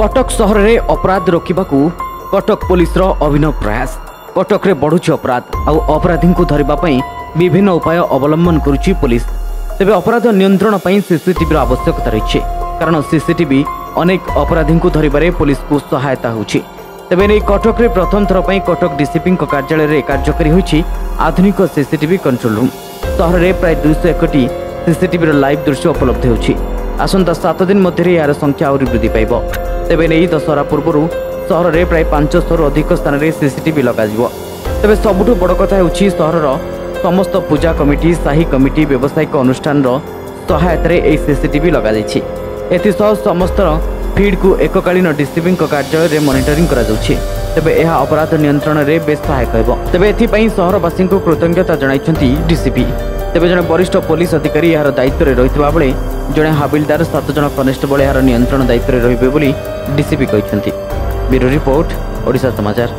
कटक सहर में अपराध रोकने कटक पुलिस अभिनव प्रयास। कटक रे बढ़ुची अपराध आउ अपराधी को धरने विभिन्न उपाय अवलंबन करुच्ची पुलिस। तेबे अपराध नियंत्रण पर सीसीटीवी आवश्यकता रही कारण सीसीटीवी अनेक अपराधी को धरने पुलिस को सहायता होछि। तेबे नहीं कटक रे प्रथम थर पर कटक डीसीपी कार्यालय में कार्यकारी होछि आधुनिक सीसीटीवी कंट्रोल रूम। सहर में प्राय 201 सीसीटीवी लाइव दृश्य उपलब्ध होछि। आसंता 7 दिन मध्य यार संख्या आहुरी वृद्धि पाइब। तेबे नहीं दशहरा पूर्व सहर में प्राय 500 अधिक स्थान में सीसीटीवी लगाजिवो। तेबे सबुठु बड़ कथा होछि सहरर समस्त पूजा कमिटी साही कमिटी व्यावसायिक अनुष्ठान सहायता रे सीसीटीवी लगा जायछि। एथिसह समस्त फीड को एककालीन डीसीपी कार्यालय में मॉनिटरिंग करा जाउछि। तेबे यह अपराध नियंत्रण में बेस सहायक हेबो। तेबे एथिपई सहरवासी को कृतज्ञता जणाइछन्ति डीसीपी। तेबे जने वरिष्ठ पुलिस अधिकारी यार दायित्व में रहितबा बेले जने हाबिलदार 7 जन कनेस्टेबल यार नियंत्रण दायित्व में रहिबे बोली डीसीपी कहिछन्ति। ब्यूरो रिपोर्ट ओडिशा समाचार।